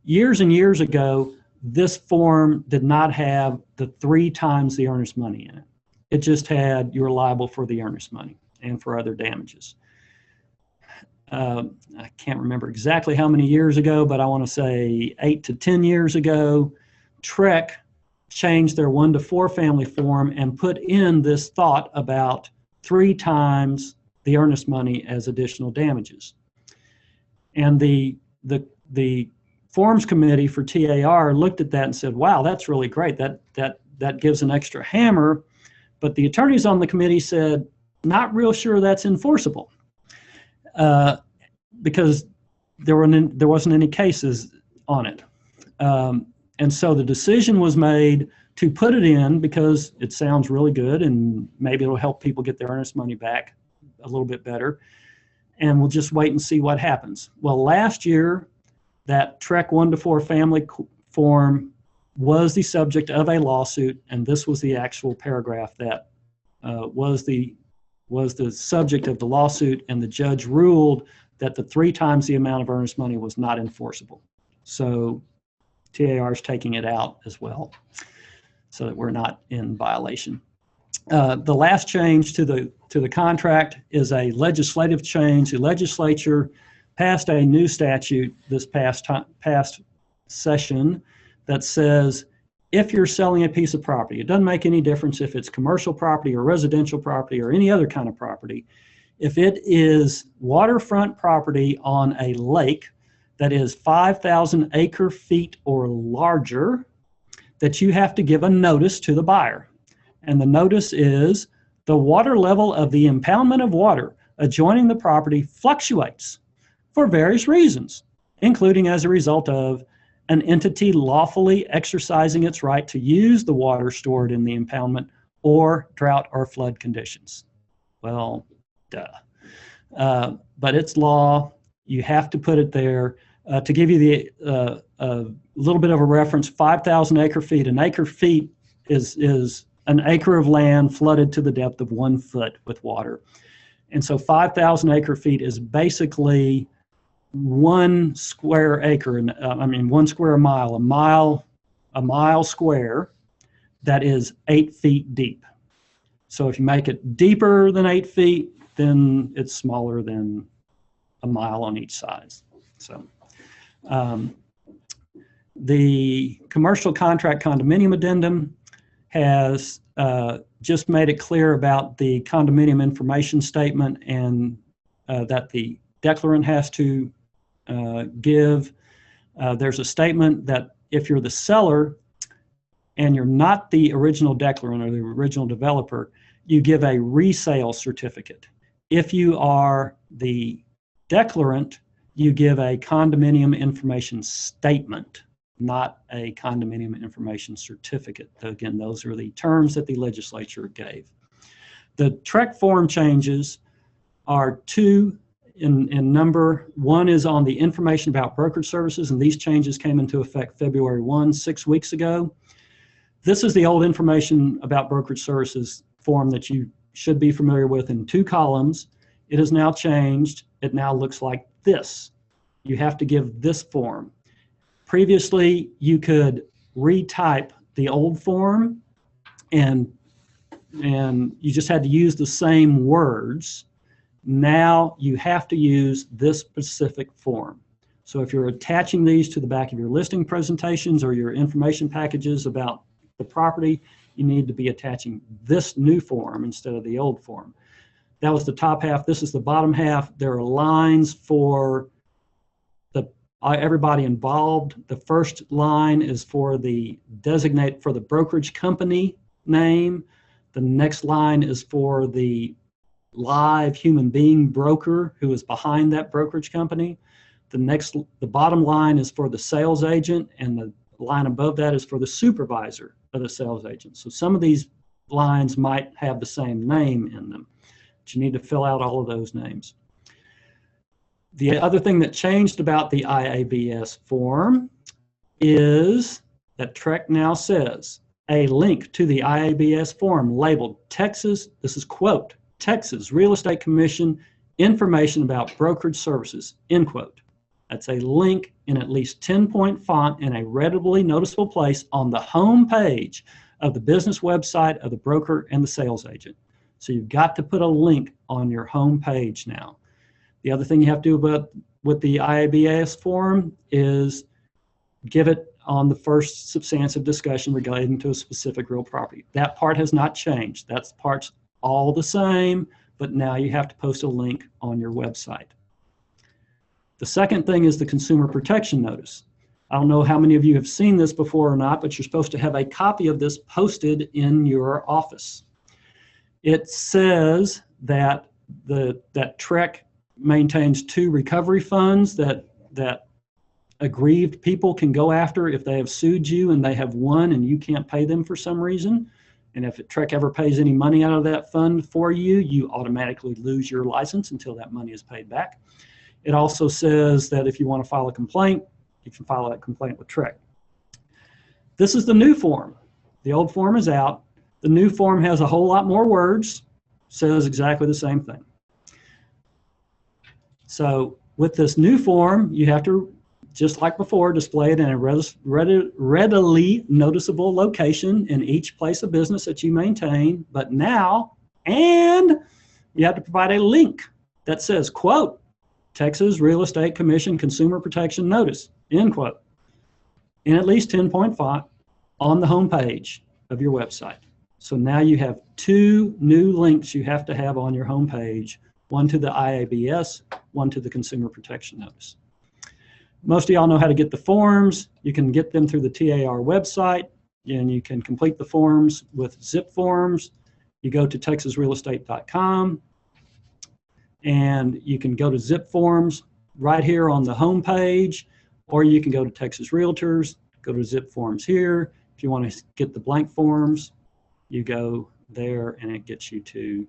Speaker 2: Years and years ago, this form did not have the 3 times the earnest money in it. It just had you're liable for the earnest money and for other damages. I can't remember exactly how many years ago, but I want to say 8 to 10 years ago, TREC changed their 1 to 4 family form and put in this thought about 3 times the earnest money as additional damages. And the forms committee for TAAR looked at that and said, wow, that's really great. That gives an extra hammer. But the attorneys on the committee said, not real sure that's enforceable because there wasn't any cases on it. And so the decision was made to put it in because it sounds really good and maybe it'll help people get their earnest money back a little bit better. And we'll just wait and see what happens. Well, last year, that TREC 1 to 4 family form was the subject of a lawsuit, and this was the actual paragraph that was the subject of the lawsuit, and the judge ruled that the 3 times the amount of earnest money was not enforceable. So TAAR is taking it out as well, so that we're not in violation. The last change to the contract is a legislative change. The legislature passed a new statute this past session that says if you're selling a piece of property, it doesn't make any difference if it's commercial property or residential property or any other kind of property. If it is waterfront property on a lake that is 5,000 acre-feet or larger, that you have to give a notice to the buyer. And the notice is the water level of the impoundment of water adjoining the property fluctuates for various reasons, including as a result of an entity lawfully exercising its right to use the water stored in the impoundment or drought or flood conditions. Well, duh. But it's law. You have to put it there. To give you a little bit of a reference, 5,000 acre-feet. An acre-feet is an acre of land flooded to the depth of 1 foot with water. And so 5,000 acre-feet is basically 1 square acre, 1 square mile, a mile square that is 8 feet deep. So if you make it deeper than 8 feet, then it's smaller than a mile on each side. So the commercial contract condominium addendum has just made it clear about the condominium information statement and that the declarant has to give. There's a statement that if you're the seller and you're not the original declarant or the original developer, you give a resale certificate. If you are the declarant, you give a condominium information statement, not a condominium information certificate. Again, those are the terms that the legislature gave. The TREC form changes are 2 in number. One is on the information about brokerage services, and these changes came into effect February 1, 6 weeks ago. This is the old information about brokerage services form that you should be familiar with in 2 columns. It has now changed. It now looks like this. You have to give this form. Previously, you could retype the old form and you just had to use the same words. Now you have to use this specific form. So if you're attaching these to the back of your listing presentations or your information packages about the property, you need to be attaching this new form instead of the old form. That was the top half. This is the bottom half. There are lines for everybody involved. The first line is for the brokerage company name. The next line is for the live human being broker who is behind that brokerage company. The bottom line is for the sales agent, and the line above that is for the supervisor of the sales agent. So some of these lines might have the same name in them, but you need to fill out all of those names. The other thing that changed about the IABS form is that TREC now says a link to the IABS form labeled Texas, this is quote, Texas Real Estate Commission information about brokerage services, end quote. That's a link in at least 10-point font in a readily noticeable place on the home page of the business website of the broker and the sales agent. So you've got to put a link on your home page now. The other thing you have to do with the IABS form is give it on the first substantive discussion relating to a specific real property. That part has not changed. That part's all the same, but now you have to post a link on your website. The second thing is the consumer protection notice. I don't know how many of you have seen this before or not, but you're supposed to have a copy of this posted in your office. It says that that TREC maintains 2 recovery funds that aggrieved people can go after if they have sued you and they have won and you can't pay them for some reason. And if TREC ever pays any money out of that fund for you, you automatically lose your license until that money is paid back. It also says that if you want to file a complaint, you can file that complaint with TREC. This is the new form. The old form is out. The new form has a whole lot more words, says exactly the same thing. So with this new form, you have to, just like before, display it in a readily noticeable location in each place of business that you maintain. But now, and you have to provide a link that says, quote, Texas Real Estate Commission Consumer Protection Notice, end quote, in at least 10-point font on the home page of your website. So now you have 2 new links you have to have on your home page, one to the IABS, one to the Consumer Protection Notice. Most of y'all know how to get the forms. You can get them through the TAAR website, and you can complete the forms with zip forms. You go to texasrealestate.com, and you can go to zip forms right here on the home page, or you can go to Texas Realtors, go to zip forms here. If you want to get the blank forms, you go there, and it gets you to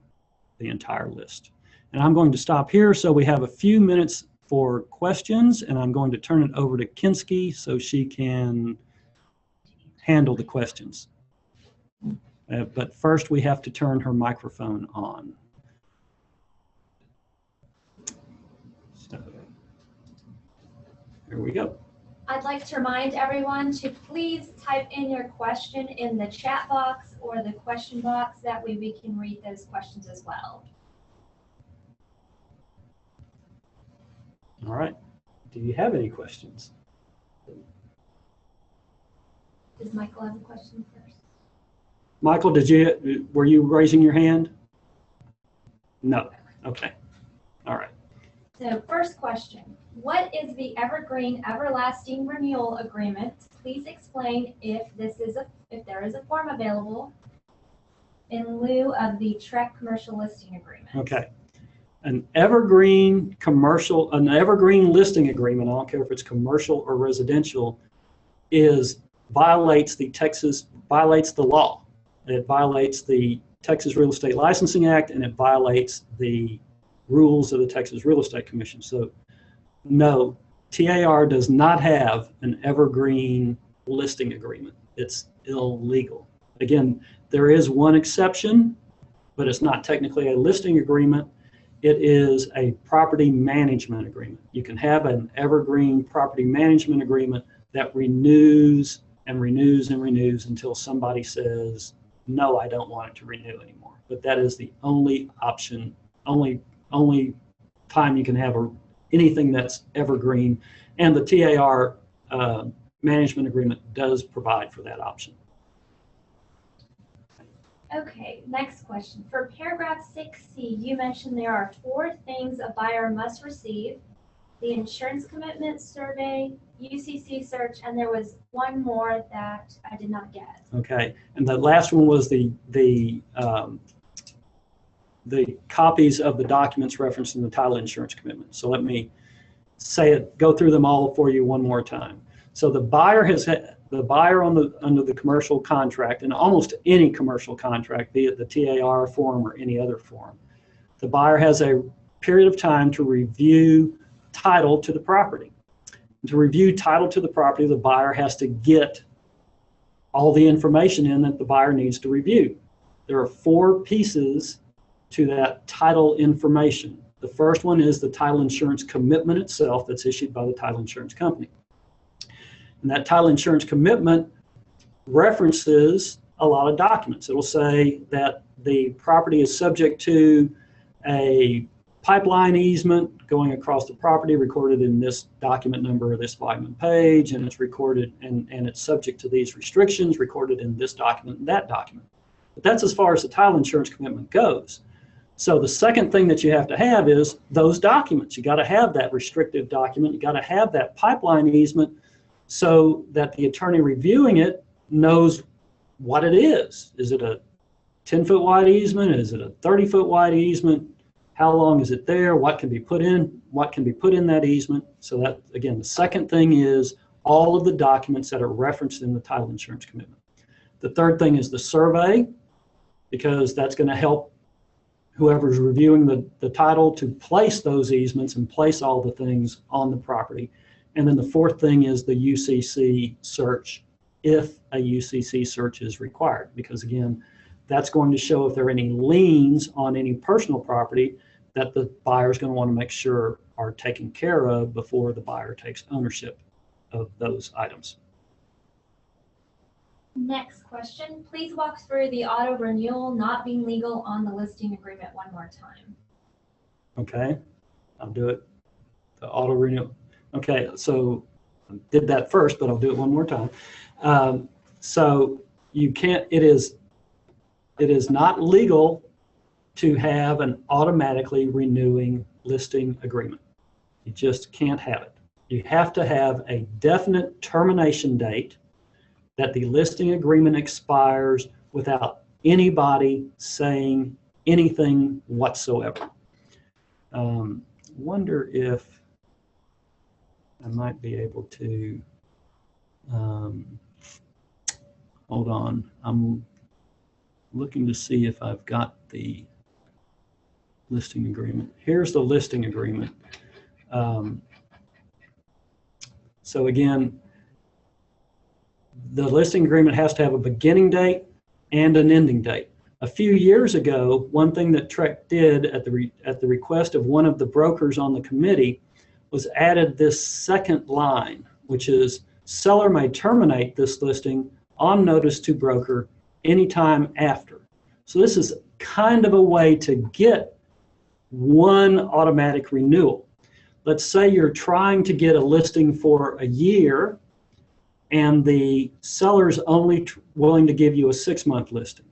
Speaker 2: the entire list. And I'm going to stop here so we have a few minutes for questions, and I'm going to turn it over to Kinski so she can handle the questions. But first we have to turn her microphone on. So here we go.
Speaker 1: I'd like to remind everyone to please type in your question in the chat box or the question box. That way we can read those questions as well.
Speaker 2: All right. Do you have any questions?
Speaker 1: Does Michael have a question first?
Speaker 2: Michael, were you raising your hand? No. Okay. All right.
Speaker 1: So first question, what is the evergreen everlasting renewal agreement? Please explain if there is a form available in lieu of the TREC commercial listing agreement.
Speaker 2: Okay. An evergreen listing agreement, I don't care if it's commercial or residential, violates the law. It violates the Texas Real Estate Licensing Act, and it violates the rules of the Texas Real Estate Commission. So no, TAAR does not have an evergreen listing agreement. It's illegal. Again, there is one exception, but it's not technically a listing agreement. It is a property management agreement. You can have an evergreen property management agreement that renews and renews and renews until somebody says, no, I don't want it to renew anymore. But that is the only option, only time you can have anything that's evergreen. And the TAAR management agreement does provide for that option.
Speaker 1: Okay, next question. For paragraph 6C, you mentioned there are 4 things a buyer must receive: the insurance commitment survey, UCC search, and there was one more that I did not get.
Speaker 2: Okay, and the last one was the copies of the documents referenced in the title insurance commitment. So let me go through them all for you one more time. So the buyer under the commercial contract, and almost any commercial contract, be it the TAAR form or any other form, the buyer has a period of time to review title to the property. To review title to the property, the buyer has to get all the information in that the buyer needs to review. There are 4 pieces to that title information. The first one is the title insurance commitment itself that's issued by the title insurance company. And that title insurance commitment references a lot of documents. It will say that the property is subject to a pipeline easement going across the property recorded in this document number or this volume and page, and it's recorded and it's subject to these restrictions recorded in this document and that document. But that's as far as the title insurance commitment goes. So the second thing that you have to have is those documents. You got to have that restrictive document. You got to have that pipeline easement so that the attorney reviewing it knows what it is. Is it a 10-foot wide easement? Is it a 30-foot wide easement? How long is it there? What can be put in? What can be put in that easement? So that, again, the second thing is all of the documents that are referenced in the title insurance commitment. The third thing is the survey, because that's going to help whoever's reviewing the title to place those easements and place all the things on the property. And then the fourth thing is the UCC search, if a UCC search is required, because again, that's going to show if there are any liens on any personal property that the buyer is going to want to make sure are taken care of before the buyer takes ownership of those items.
Speaker 1: Next question. Please walk through the auto renewal not being legal on the listing agreement one more time.
Speaker 2: Okay, I'll do it. The auto renewal. Okay, so I did that first, but I'll do it one more time. So you can't, it is not legal to have an automatically renewing listing agreement. You just can't have it. You have to have a definite termination date that the listing agreement expires without anybody saying anything whatsoever. Wonder if I might be able to, hold on, I'm looking to see if I've got the listing agreement. Here's the listing agreement. So again, the listing agreement has to have a beginning date and an ending date. A few years ago, one thing that TREC did at the request of one of the brokers on the committee was added this second line, which is seller may terminate this listing on notice to broker anytime after. So this is kind of a way to get one automatic renewal. Let's say you're trying to get a listing for a year and the seller's only willing to give you a 6-month listing.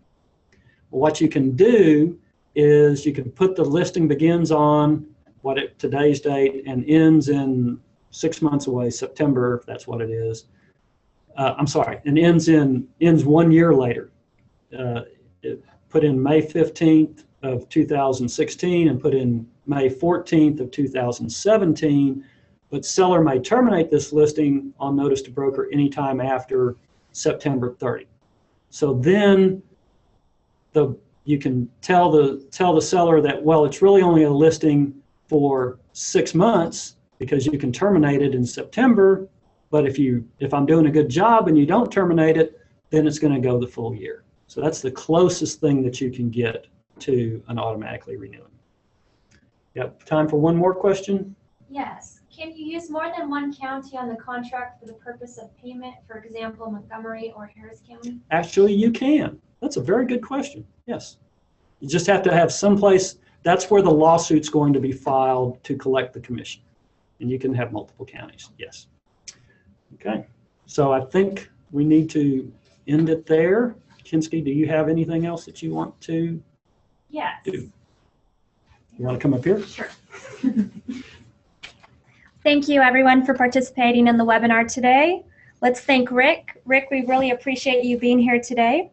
Speaker 2: Well, what you can do is you can put the listing begins on today's date and ends in 6 months away, September, if that's what it is. I'm sorry, and ends 1 year later. Put in May 15th of 2016 and put in May 14th of 2017, but seller may terminate this listing on notice to broker anytime after September 30. So then the you can tell the seller that, well, it's really only a listing for 6 months because you can terminate it in September, but if I'm doing a good job and you don't terminate it, then it's going to go the full year. So that's the closest thing that you can get to an automatically renewing. Yep, time for one more question?
Speaker 1: Yes. Can you use more than one county on the contract for the purpose of payment, for example, Montgomery or Harris County?
Speaker 2: Actually, you can. That's a very good question. Yes. You just have to have some place. That's where the lawsuit's going to be filed to collect the commission. And you can have multiple counties. Yes. Okay. So I think we need to end it there. Kinski, do you have anything else that you want to do? You want to come up here?
Speaker 1: Sure. Thank you, everyone, for participating in the webinar today. Let's thank Rick. Rick, we really appreciate you being here today.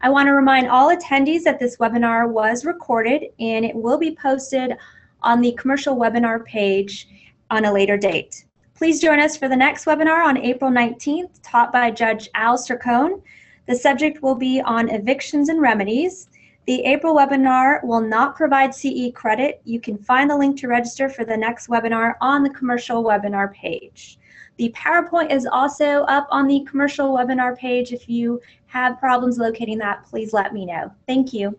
Speaker 1: I want to remind all attendees that this webinar was recorded and it will be posted on the commercial webinar page on a later date. Please join us for the next webinar on April 19th, taught by Judge Al Sircone. The subject will be on evictions and remedies. The April webinar will not provide CE credit. You can find the link to register for the next webinar on the commercial webinar page. The PowerPoint is also up on the commercial webinar page. If you have problems locating that, please let me know. Thank you.